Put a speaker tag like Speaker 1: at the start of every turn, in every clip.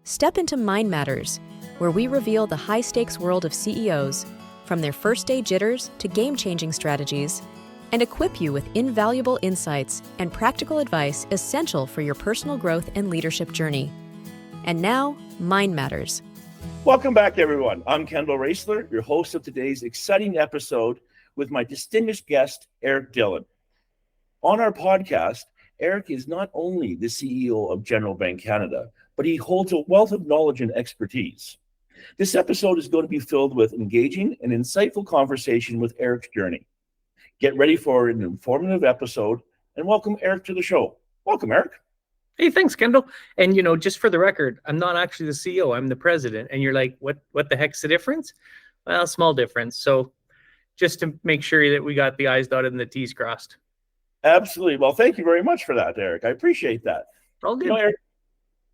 Speaker 1: Step into Mind Matters, where we reveal the high-stakes world of CEOs, from their first-day jitters to game-changing strategies, and equip you with invaluable insights and practical advice essential for your personal growth and leadership journey. And now, Mind Matters.
Speaker 2: Welcome back, everyone. I'm Kendall Raessler, your host of today's exciting episode with my distinguished guest, Eric Dillon. On our podcast, Eric is not only the CEO of General Bank Canada, but he holds a wealth of knowledge and expertise. This episode is going to be filled with engaging and insightful conversation with Eric's journey. Get ready for an informative episode and welcome Eric to the show. Welcome, Eric.
Speaker 3: Hey, thanks, Kendall. And, just for the record, I'm not actually the CEO, I'm the president. And you're like, what the heck's the difference? Well, small difference. So just to make sure that we got the I's dotted and the T's crossed.
Speaker 2: Absolutely. Well, thank you very much for that, Eric. I appreciate that.
Speaker 3: All good.
Speaker 2: Eric,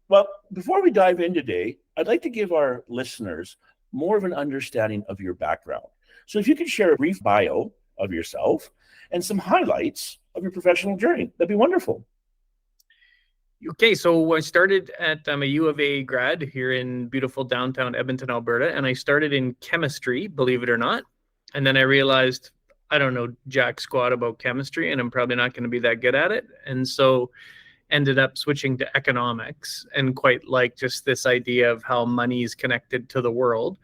Speaker 2: well, before we dive in today, I'd like to give our listeners more of an understanding of your background. So if you could share a brief bio of yourself and some highlights of your professional journey, that'd be wonderful.
Speaker 3: Okay, so I started I'm a U of A grad here in beautiful downtown Edmonton, Alberta, and I started in chemistry, believe it or not. And then I realized I don't know jack squat about chemistry, and I'm probably not going to be that good at it. And so ended up switching to economics and quite like just this idea of how money is connected to the world.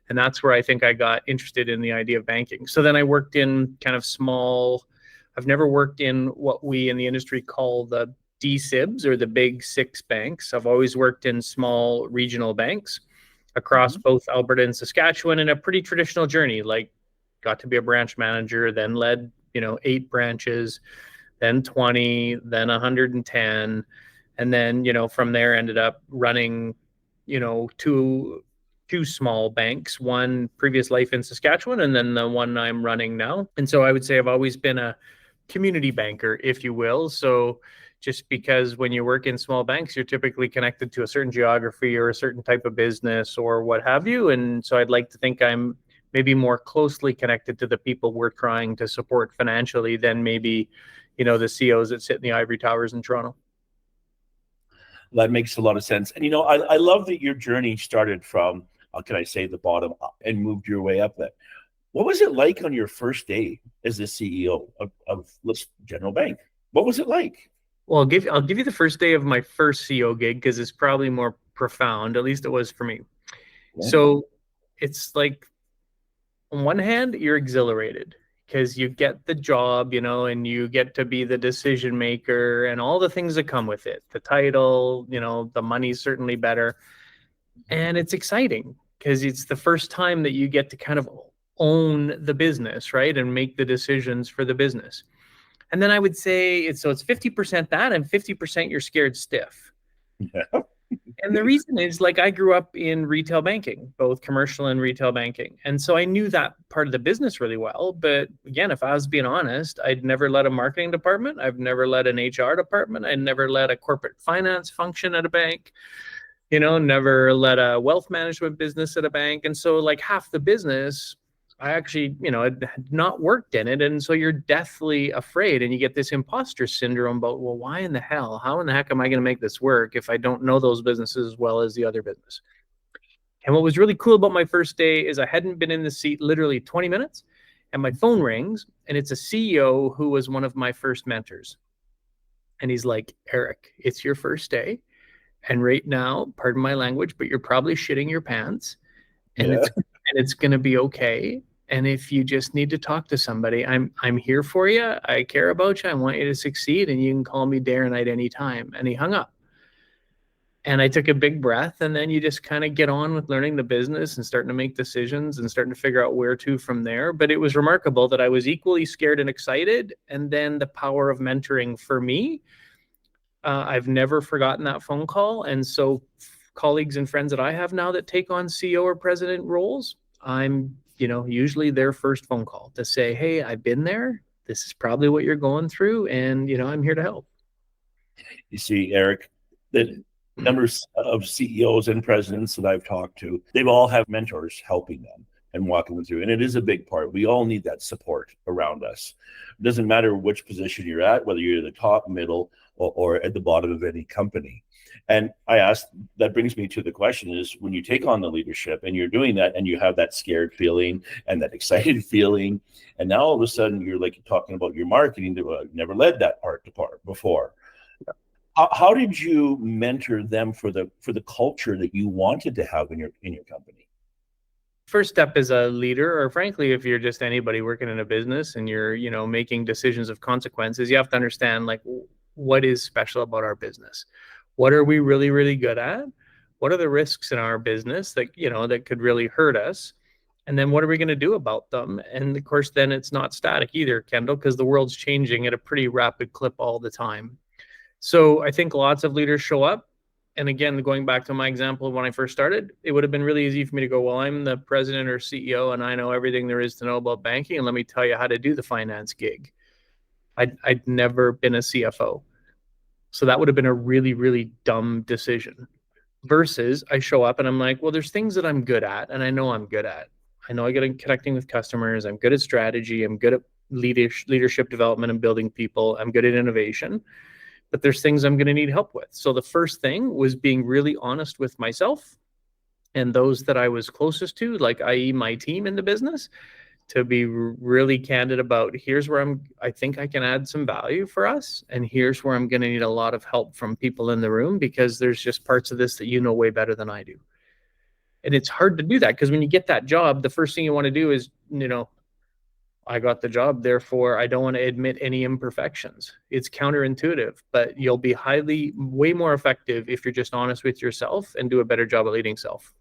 Speaker 3: And that's where I think I got interested in the idea of banking. So then I worked in kind of I've never worked in what we in the industry call the DSIBs or the big six banks. I've always worked in small regional banks across both Alberta and Saskatchewan in a pretty traditional journey, like got to be a branch manager, then led, 8 branches, then 20, then 110. And then, from there ended up running, two small banks, one previous life in Saskatchewan, and then the one I'm running now. And so I would say I've always been a community banker, if you will. So just because when you work in small banks, you're typically connected to a certain geography or a certain type of business or what have you. And so I'd like to think I'm maybe more closely connected to the people we're trying to support financially than maybe, the CEOs that sit in the ivory towers in Toronto.
Speaker 2: That makes a lot of sense. And, I love that your journey started from, how can I say, the bottom up and moved your way up there. What was it like on your first day as the CEO of General Bank? What was it like?
Speaker 3: Well, I'll give you the first day of my first CEO gig because it's probably more profound. At least it was for me. Yeah. So it's like, on one hand, you're exhilarated because you get the job, and you get to be the decision maker and all the things that come with it. The title, the money's certainly better. And it's exciting because it's the first time that you get to kind of own the business, right? And make the decisions for the business. And then I would say it's 50% that and 50% you're scared stiff.
Speaker 2: Yeah.
Speaker 3: And the reason is, I grew up in retail banking, both commercial and retail banking. And so I knew that part of the business really well. But again, if I was being honest, I'd never led a marketing department. I've never led an HR department. I'd never led a corporate finance function at a bank, never led a wealth management business at a bank. And so half the business, I actually, had not worked in it. And so you're deathly afraid and you get this imposter syndrome about, well, why in the hell? How in the heck am I going to make this work if I don't know those businesses as well as the other business? And what was really cool about my first day is I hadn't been in the seat literally 20 minutes and my phone rings and it's a CEO who was one of my first mentors. And he's like, Eric, it's your first day. And right now, pardon my language, but you're probably shitting your pants. And it's going to be okay. And if you just need to talk to somebody, I'm here for you. I care about you. I want you to succeed. And you can call me day or night anytime. And he hung up. And I took a big breath. And then you just kind of get on with learning the business and starting to make decisions and starting to figure out where to from there. But it was remarkable that I was equally scared and excited. And then the power of mentoring for me, I've never forgotten that phone call. And so colleagues and friends that I have now that take on CEO or president roles, I'm, usually their first phone call to say, hey, I've been there. This is probably what you're going through. And, I'm here to help.
Speaker 2: You see, Eric, the numbers of CEOs and presidents that I've talked to, they've all have mentors helping them and walking them through. And it is a big part. We all need that support around us. It doesn't matter which position you're at, whether you're the top, middle, or at the bottom of any company. And I asked, that brings me to the question is, when you take on the leadership and you're doing that and you have that scared feeling and that excited feeling, and now all of a sudden you're like talking about your marketing, I've never led that part to part before. How did you mentor them for the culture that you wanted to have in your company?
Speaker 3: First step as a leader, or frankly, if you're just anybody working in a business and you're, making decisions of consequences, you have to understand like what is special about our business. What are we really, really good at? What are the risks in our business that, that could really hurt us? And then what are we going to do about them? And of course, then it's not static either, Kendall, because the world's changing at a pretty rapid clip all the time. So I think lots of leaders show up. And again, going back to my example of when I first started, it would have been really easy for me to go, well, I'm the president or CEO and I know everything there is to know about banking. And let me tell you how to do the finance gig. I'd never been a CFO. So that would have been a really, really dumb decision. Versus I show up and I'm like, well, there's things that I'm good at and I know I'm good at. I know I get in connecting with customers. I'm good at strategy. I'm good at leadership development and building people. I'm good at innovation. But there's things I'm going to need help with. So the first thing was being really honest with myself and those that I was closest to, like i.e. my team in the business, to be really candid about here's where I think I can add some value for us. And here's where I'm going to need a lot of help from people in the room because there's just parts of this that you know way better than I do. And it's hard to do that because when you get that job, the first thing you want to do is, I got the job, therefore I don't want to admit any imperfections. It's counterintuitive, but you'll be way more effective if you're just honest with yourself and do a better job at leading self.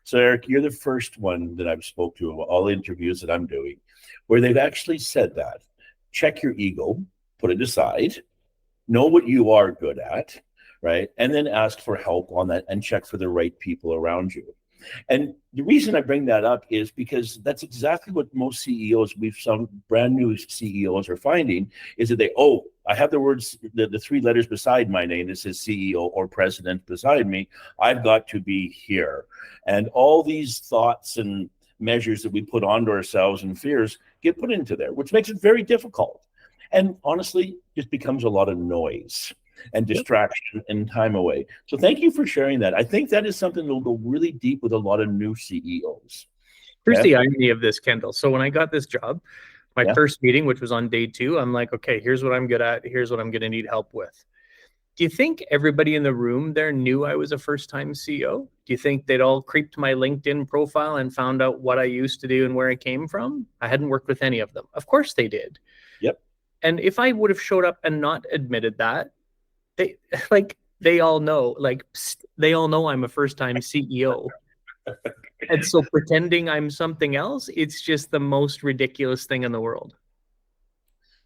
Speaker 2: So Eric, you're the first one that I've spoke to of all the interviews that I'm doing where they've actually said that. Check your ego, put it aside, know what you are good at, right? And then ask for help on that and check for the right people around you. And the reason I bring that up is because that's exactly what most CEOs, some brand new CEOs are finding is that I have the words, the three letters beside my name that says CEO or president beside me. I've got to be here. And all these thoughts and measures that we put onto ourselves and fears get put into there, which makes it very difficult. And honestly, just becomes a lot of noise and distraction and time away. So thank you for sharing that. I think that is something that will go really deep with a lot of new CEOs.
Speaker 3: Here's the irony of this, Kendall. So when I got this job, my first meeting, which was on day 2, I'm like, okay, here's what I'm good at. Here's what I'm going to need help with. Do you think everybody in the room there knew I was a first-time CEO? Do you think they'd all creeped my LinkedIn profile and found out what I used to do and where I came from? I hadn't worked with any of them. Of course they did.
Speaker 2: Yep.
Speaker 3: And if I would have showed up and not admitted that, they all know I'm a first-time CEO. And so pretending I'm something else, it's just the most ridiculous thing in the world.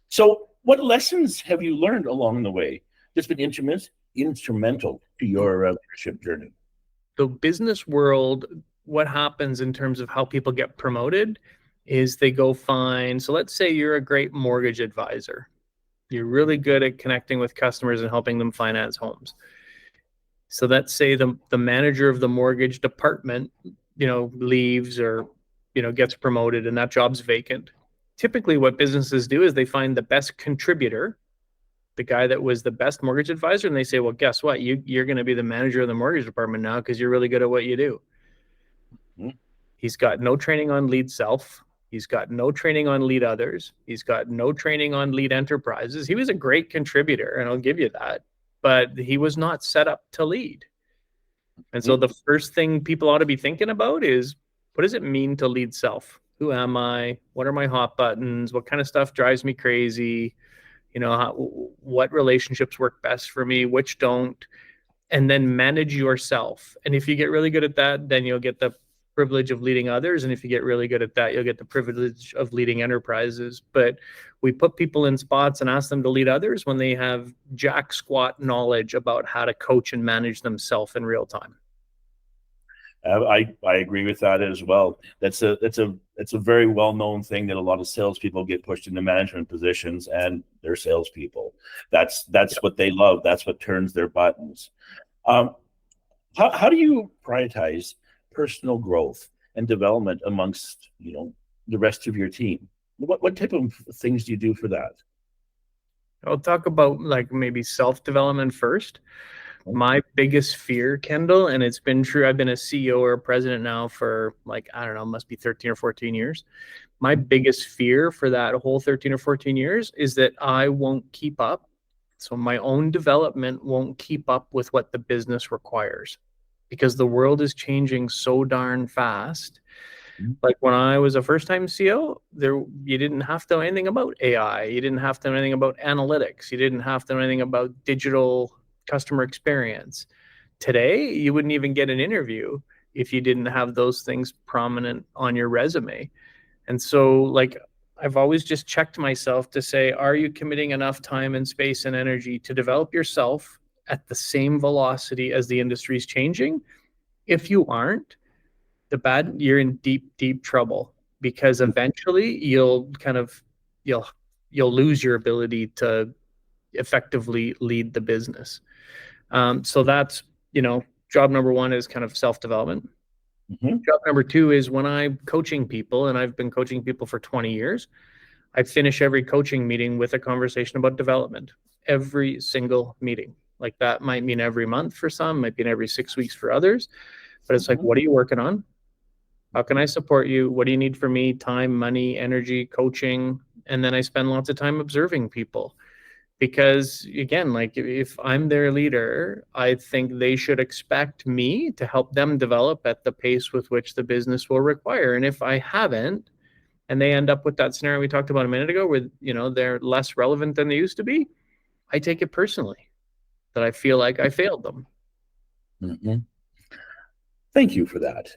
Speaker 2: So what lessons have you learned along the way that's been instrumental to your leadership journey?
Speaker 3: The business world, what happens in terms of how people get promoted is they go find, so let's say you're a great mortgage advisor. You're really good at connecting with customers and helping them finance homes. So let's say the manager of the mortgage department, leaves or, gets promoted and that job's vacant. Typically what businesses do is they find the best contributor, the guy that was the best mortgage advisor, and they say, well, guess what? You're going to be the manager of the mortgage department now because you're really good at what you do. Mm-hmm. He's got no training on lead self. He's got no training on lead others. He's got no training on lead enterprises. He was a great contributor, and I'll give you that, but he was not set up to lead. And so the first thing people ought to be thinking about is, what does it mean to lead self? Who am I? What are my hot buttons? What kind of stuff drives me crazy? What relationships work best for me? Which don't? And then manage yourself. And if you get really good at that, then you'll get the privilege of leading others. And if you get really good at that, you'll get the privilege of leading enterprises. But we put people in spots and ask them to lead others when they have jack squat knowledge about how to coach and manage themselves in real time.
Speaker 2: I agree with that as well. That's a very well-known thing that a lot of salespeople get pushed into management positions, and they're salespeople. That's what they love. That's what turns their buttons. How do you prioritize personal growth and development amongst the rest of your team? What type of things do you do for that?
Speaker 3: I'll talk about like maybe self-development first. My biggest fear, Kendall, and it's been true, I've been a CEO or a president now for like, I don't know, must be 13 or 14 years. My biggest fear for that whole 13 or 14 years is that I won't keep up. So my own development won't keep up with what the business requires because the world is changing so darn fast. Like when I was a first-time CEO, you didn't have to know anything about AI. You didn't have to know anything about analytics. You didn't have to know anything about digital customer experience. Today, you wouldn't even get an interview if you didn't have those things prominent on your resume. And so, like, I've always just checked myself to say, are you committing enough time and space and energy to develop yourself at the same velocity as the industry is changing? If you aren't, you're in deep, deep trouble because eventually you'll lose your ability to effectively lead the business. So that's, job number one is kind of self-development. Job number two is when I'm coaching people, and I've been coaching people for 20 years, I finish every coaching meeting with a conversation about development, every single meeting. Like that might mean every month for some, might mean every 6 weeks for others, but it's like, what are you working on? How can I support you? What do you need from me? Time, money, energy, coaching. And then I spend lots of time observing people. Because again, like if I'm their leader, I think they should expect me to help them develop at the pace with which the business will require. And if I haven't, and they end up with that scenario we talked about a minute ago where, they're less relevant than they used to be, I take it personally that I feel like I failed them.
Speaker 2: Thank you for that.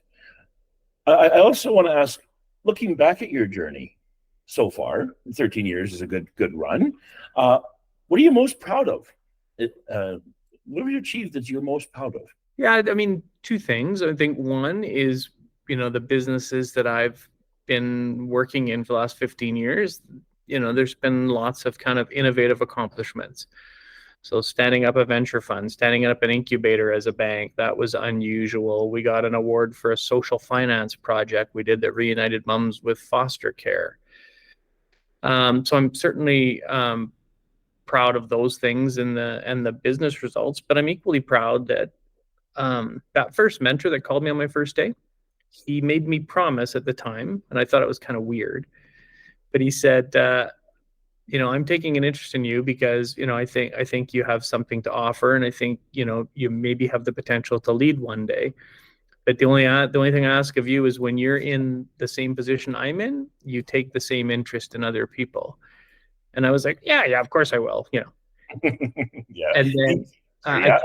Speaker 2: I also want to ask, looking back at your journey so far, 13 years is a good run. What are you most proud of? What have you achieved that you're most proud of?
Speaker 3: Yeah, I mean, two things. I think one is, the businesses that I've been working in for the last 15 years, there's been lots of kind of innovative accomplishments. So standing up a venture fund, standing up an incubator as a bank, that was unusual. We got an award for a social finance project we did that reunited moms with foster care. So I'm certainly proud of those things and the business results, but I'm equally proud that that first mentor that called me on my first day, he made me promise at the time, and I thought it was kind of weird, but he said, I'm taking an interest in you because, I think you have something to offer, and I think, you maybe have the potential to lead one day. But the only thing I ask of you is when you're in the same position I'm in, you take the same interest in other people. And I was like, yeah, of course I will,
Speaker 2: Yeah.
Speaker 3: And then I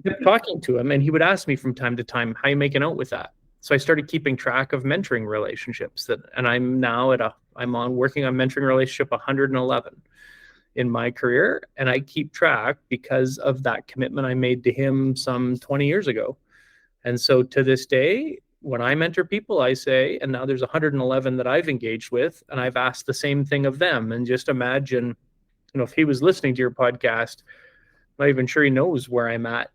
Speaker 3: kept talking to him, and he would ask me from time to time, how you making out with that? So I started keeping track of mentoring relationships and I'm now working on mentoring relationship 111 in my career. And I keep track because of that commitment I made to him some 20 years ago. And so to this day, when I mentor people, I say, and now there's 111 that I've engaged with, and I've asked the same thing of them. And just imagine, if he was listening to your podcast, I'm not even sure he knows where I'm at,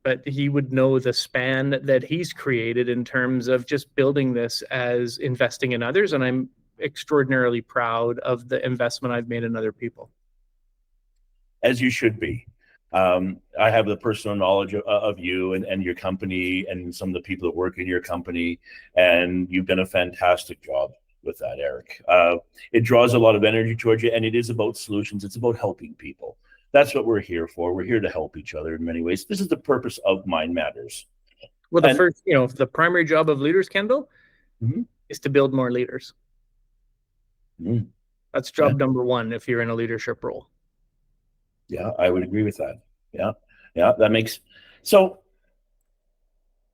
Speaker 3: but he would know the span that he's created in terms of just building this as investing in others. And I'm extraordinarily proud of the investment I've made in other people.
Speaker 2: As you should be. I have the personal knowledge of you and your company and some of the people that work in your company, and you've done a fantastic job with that, Eric. It draws a lot of energy towards you, and it is about solutions. It's about helping people. That's what we're here for. We're here to help each other in many ways. This is the purpose of Mind Matters.
Speaker 3: Well, the primary job of leaders, Kendall, is to build more leaders. That's job number one if you're in a leadership role.
Speaker 2: Yeah, I would agree with that. Yeah, that makes so.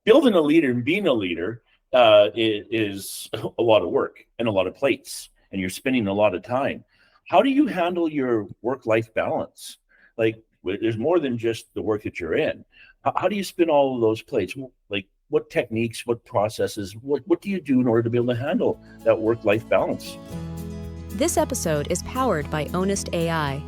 Speaker 2: Building a leader and being a leader is a lot of work and a lot of plates, and you're spending a lot of time. How do you handle your work-life balance? Like, there's more than just the work that you're in. How do you spin all of those plates? Like, what techniques, what processes, what do you do in order to be able to handle that work-life balance?
Speaker 1: This episode is powered by Honest AI.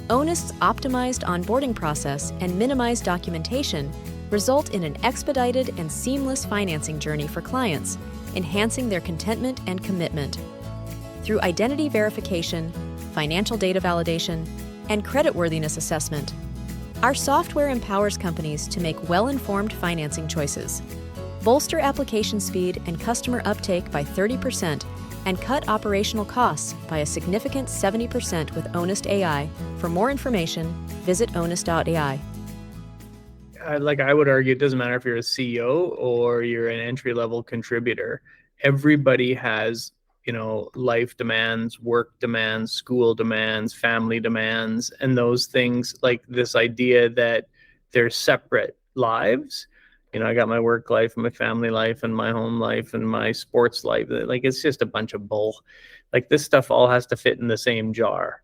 Speaker 1: Honest's optimized onboarding process and minimized documentation result in an expedited and seamless financing journey for clients, enhancing their contentment and commitment. Through identity verification, financial data validation, and creditworthiness assessment. Our software empowers companies to make well-informed financing choices, bolster application speed and customer uptake by 30%, and cut operational costs by a significant 70% with Onus AI. For more information, visit onus.ai.
Speaker 3: I would argue it doesn't matter if you're a CEO or you're an entry-level contributor. Everybody has, life demands, work demands, school demands, family demands, and those things, like this idea that they're separate lives. I got my work life and my family life and my home life and my sports life. Like, it's just a bunch of bull. Like, this stuff all has to fit in the same jar.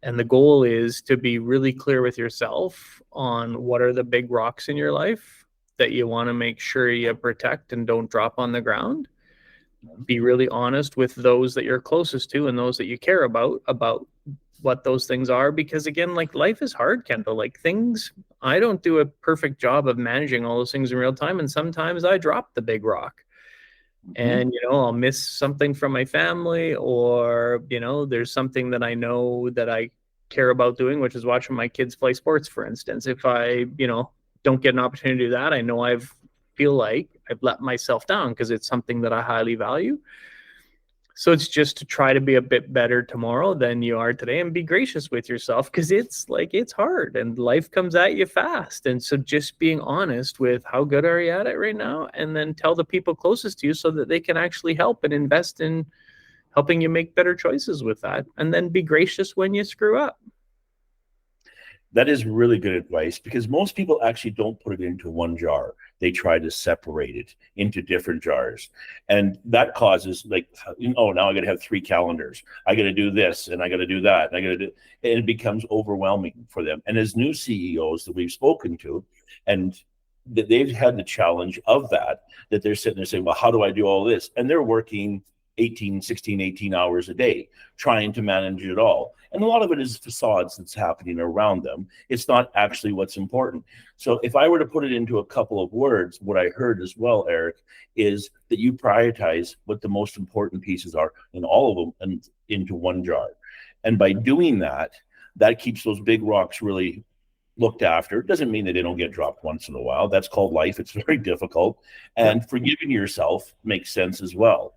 Speaker 3: And the goal is to be really clear with yourself on what are the big rocks in your life that you want to make sure you protect and don't drop on the ground. Be really honest with those that you're closest to and those that you care about what those things are. Because again, like, life is hard, Kendall. Like, I don't do a perfect job of managing all those things in real time. And sometimes I drop the big rock. And, I'll miss something from my family, or, there's something that I know that I care about doing, which is watching my kids play sports, for instance. If I, don't get an opportunity to do that, I know feel like I've let myself down because it's something that I highly value. So it's just to try to be a bit better tomorrow than you are today, and be gracious with yourself, because it's hard and life comes at you fast. And so just being honest with how good are you at it right now, and then tell the people closest to you so that they can actually help and invest in helping you make better choices with that. And then be gracious when you screw up.
Speaker 2: That is really good advice, because most people actually don't put it into one jar. They try to separate it into different jars. And that causes, now I got to have 3 calendars. I got to do this and I got to do that. And it becomes overwhelming for them. And as new CEOs that we've spoken to, and they've had the challenge of that they're sitting there saying, well, how do I do all this? And they're working 18 hours a day trying to manage it all. And a lot of it is facades that's happening around them. It's not actually what's important. So if I were to put it into a couple of words, what I heard as well, Eric, is that you prioritize what the most important pieces are in all of them and into one jar. And by doing that, that keeps those big rocks really looked after. It doesn't mean that they don't get dropped once in a while. That's called life. It's very difficult. And forgiving yourself makes sense as well.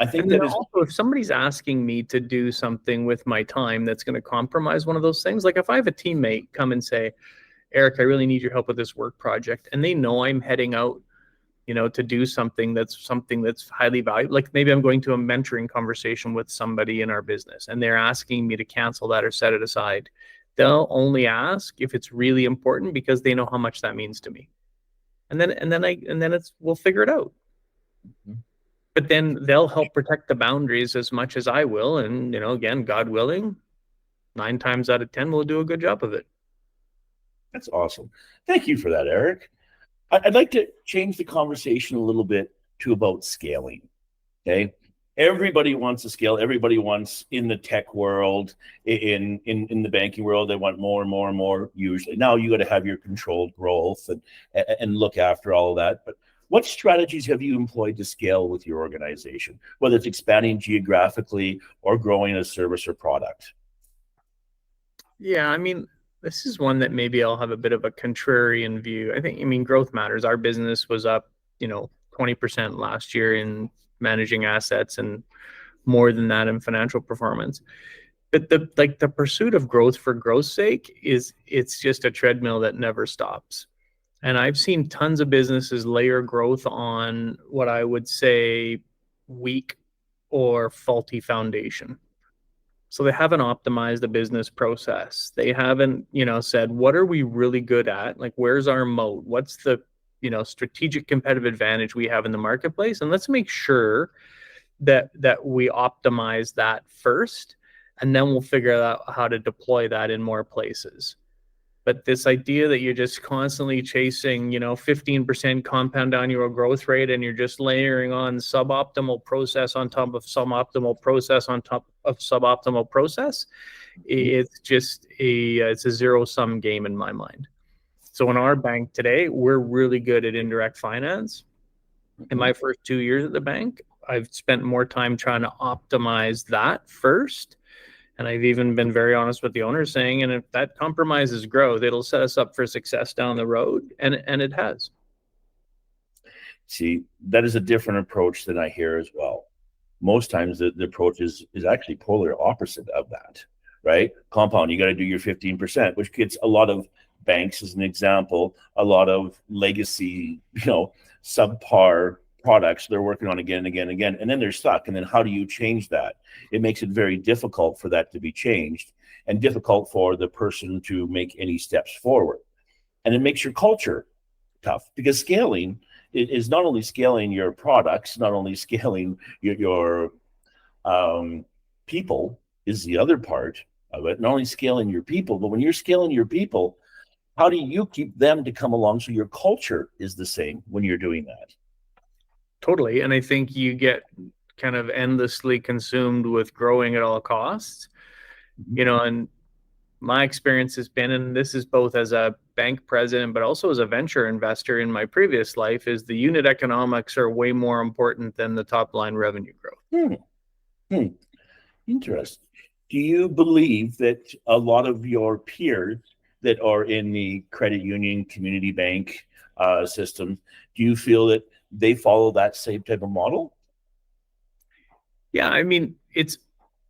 Speaker 2: I think that is
Speaker 3: also, if somebody's asking me to do something with my time that's going to compromise one of those things, like if I have a teammate come and say, Eric, I really need your help with this work project, and they know I'm heading out, to do something that's highly valuable. Like maybe I'm going to a mentoring conversation with somebody in our business, and they're asking me to cancel that or set it aside. They'll only ask if it's really important, because they know how much that means to me. And then we'll figure it out. Mm-hmm. But then they'll help protect the boundaries as much as I will. And, again, God willing, 9 times out of 10, we'll do a good job of it.
Speaker 2: That's awesome. Thank you for that, Eric. I'd like to change the conversation a little bit to about scaling. Okay. Everybody wants to scale. Everybody wants, in the tech world, in the banking world, they want more and more and more usually. Now you got to have your controlled growth and look after all of that. But what strategies have you employed to scale with your organization, whether it's expanding geographically or growing a service or product?
Speaker 3: Yeah, this is one that maybe I'll have a bit of a contrarian view. I think, growth matters. Our business was up, 20% last year in managing assets, and more than that in financial performance. But the pursuit of growth for growth's sake it's just a treadmill that never stops. And I've seen tons of businesses layer growth on what I would say weak or faulty foundation. So they haven't optimized the business process. They haven't, said, what are we really good at? Like, where's our moat? What's the, strategic competitive advantage we have in the marketplace? And let's make sure that we optimize that first, and then we'll figure out how to deploy that in more places. But this idea that you're just constantly chasing, 15% compound annual growth rate, and you're just layering on suboptimal process on top of suboptimal process on top of suboptimal process, it's just it's a zero-sum game in my mind. So in our bank today, we're really good at indirect finance. In my first 2 years at the bank, I've spent more time trying to optimize that first. And I've even been very honest with the owner saying, and if that compromises growth, it'll set us up for success down the road. And it has.
Speaker 2: See, that is a different approach than I hear as well. Most times the approach is actually polar opposite of that, right? Compound, you got to do your 15%, which gets a lot of banks, as an example, a lot of legacy, subpar products they're working on again and again and again, and then they're stuck. And then how do you change that? It makes it very difficult for that to be changed, and difficult for the person to make any steps forward. And it makes your culture tough, because scaling is not only scaling your products, not only scaling your people is the other part of it. Not only scaling your people, but when you're scaling your people, how do you keep them to come along so your culture is the same when you're doing that?
Speaker 3: Totally. And I think you get kind of endlessly consumed with growing at all costs, and my experience has been, and this is both as a bank president, but also as a venture investor in my previous life, is the unit economics are way more important than the top line revenue growth.
Speaker 2: Interesting. Do you believe that a lot of your peers that are in the credit union, community bank system, do you feel that they follow that same type of model?
Speaker 3: Yeah, I mean, it's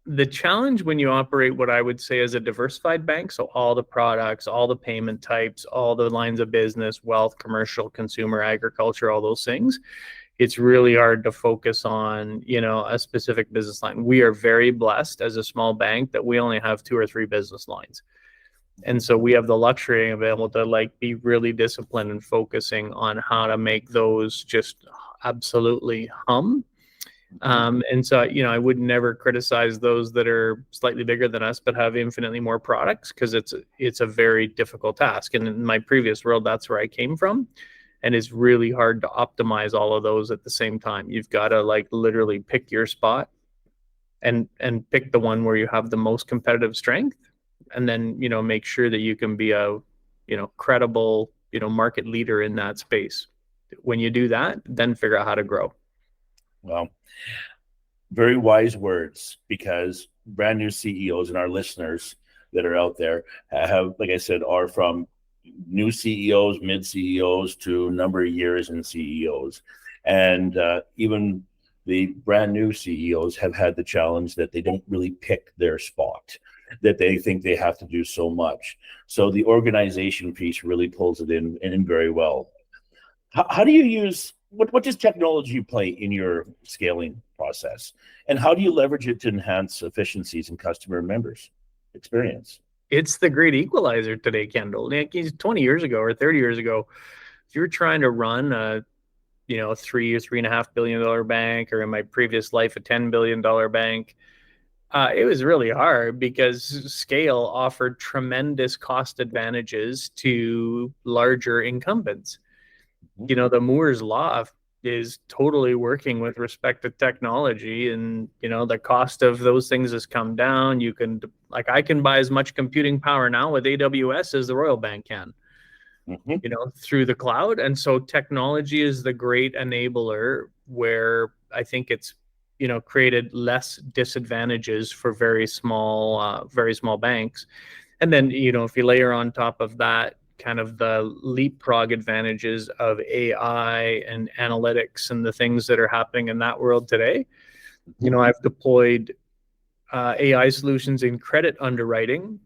Speaker 3: the challenge when you operate what I would say is a diversified bank. So all the products, all the payment types, all the lines of business, wealth, commercial, consumer, agriculture, all those things. It's really hard to focus on, a specific business line. We are very blessed as a small bank that we only have 2 or 3 business lines. And so we have the luxury of being able to be really disciplined and focusing on how to make those just absolutely hum. And so, I would never criticize those that are slightly bigger than us, but have infinitely more products, because it's a very difficult task. And in my previous world, that's where I came from. And it's really hard to optimize all of those at the same time. You've got to literally pick your spot and pick the one where you have the most competitive strength. And then, make sure that you can be a, credible, market leader in that space. When you do that, then figure out how to grow.
Speaker 2: Well, very wise words, because brand new CEOs and our listeners that are out there have, like I said, are from new CEOs, mid CEOs to a number of years in CEOs. And even the brand new CEOs have had the challenge that they don't really pick their spot, that they think they have to do so much. So the organization piece really pulls it in very well. How do you use, what does technology play in your scaling process? And how do you leverage it to enhance efficiencies and customer members' experience?
Speaker 3: It's the great equalizer today, Kendall. 20 years ago or 30 years ago, if you were trying to run a, $3 or $3.5 billion bank, or in my previous life, a $10 billion bank, it was really hard, because scale offered tremendous cost advantages to larger incumbents. The Moore's Law is totally working with respect to technology, and the cost of those things has come down. You can, I can buy as much computing power now with AWS as the Royal Bank can, through the cloud. And so technology is the great enabler, where I think it's created less disadvantages for very small banks. And then if you layer on top of that kind of the leapfrog advantages of AI and analytics and the things that are happening in that world today. I've deployed AI solutions in credit underwriting,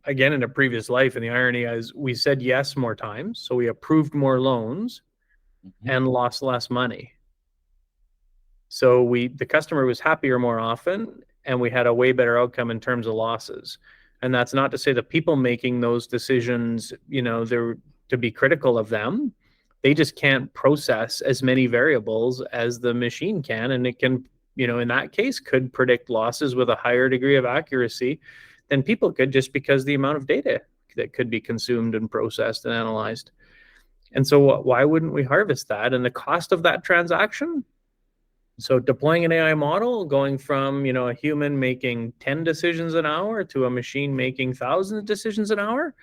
Speaker 3: again, in a previous life. And the irony is we said yes more times. So we approved more loans and lost less money. So the customer was happier more often, and we had a way better outcome in terms of losses. And that's not to say the people making those decisions, they're to be critical of them. They just can't process as many variables as the machine can. And it can, in that case, could predict losses with a higher degree of accuracy than people could, just because the amount of data that could be consumed and processed and analyzed. And so why wouldn't we harvest that? And the cost of that transaction? So deploying an AI model, going from, a human making 10 decisions an hour to a machine making thousands of decisions an hour,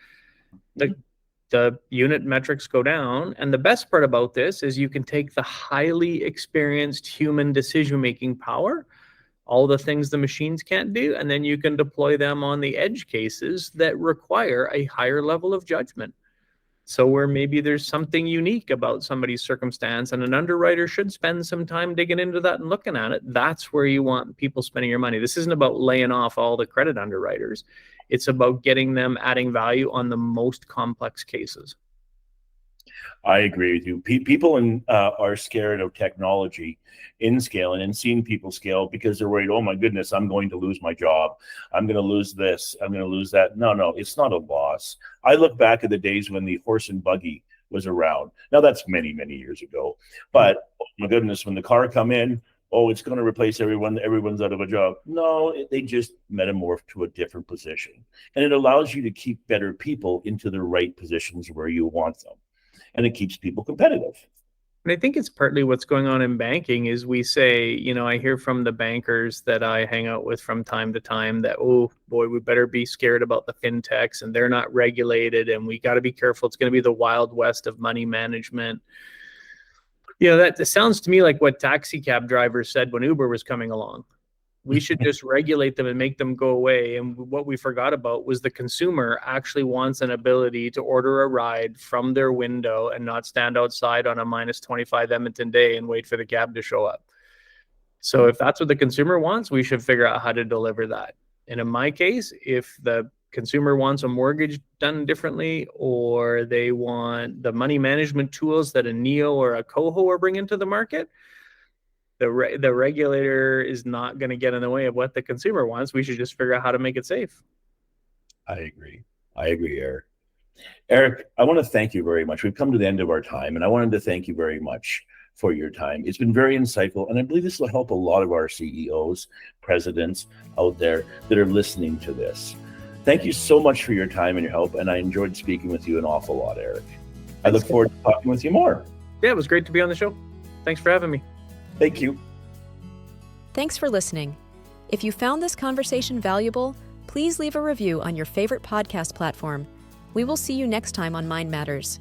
Speaker 3: the unit metrics go down. And the best part about this is you can take the highly experienced human decision-making power all the things the machines can't do, and then you can deploy them on the edge cases that require a higher level of judgment. So where maybe there's something unique about somebody's circumstance and an underwriter should spend some time digging into that and looking at it, that's where you want people spending your money. This isn't about laying off all the credit underwriters. It's about getting them adding value on the most complex cases.
Speaker 2: I agree with you. People are scared of technology in scaling and seeing people scale because they're worried, oh my goodness, I'm going to lose my job. I'm going to lose this. I'm going to lose that. No, it's not a loss. I look back at the days when the horse and buggy was around. Now that's many, many years ago. But oh my goodness, when the car come in, oh, it's going to replace everyone. Everyone's out of a job. No, they just metamorph to a different position. And it allows you to keep better people into the right positions where you want them. And it keeps people competitive.
Speaker 3: And I think it's partly what's going on in banking is we say, I hear from the bankers that I hang out with from time to time that, oh boy, we better be scared about the fintechs and they're not regulated and we got to be careful. It's going to be the wild west of money management. That sounds to me like what taxi cab drivers said when Uber was coming along. We should just regulate them and make them go away. And what we forgot about was the consumer actually wants an ability to order a ride from their window and not stand outside on a minus 25 Edmonton day and wait for the cab to show up. So if that's what the consumer wants, we should figure out how to deliver that. And in my case, if the consumer wants a mortgage done differently, or they want the money management tools that a Neo or a Coho are bringing to the market, the regulator is not going to get in the way of what the consumer wants. We should just figure out how to make it safe.
Speaker 2: I agree, Eric. Eric, I want to thank you very much. We've come to the end of our time, and I wanted to thank you very much for your time. It's been very insightful, and I believe this will help a lot of our CEOs, presidents out there that are listening to this. Thank you so much for your time and your help, and I enjoyed speaking with you an awful lot, Eric. I look forward to talking with you more.
Speaker 3: Yeah, it was great to be on the show. Thanks for having me.
Speaker 2: Thank you.
Speaker 1: Thanks for listening. If you found this conversation valuable, please leave a review on your favorite podcast platform. We will see you next time on Mind Matters.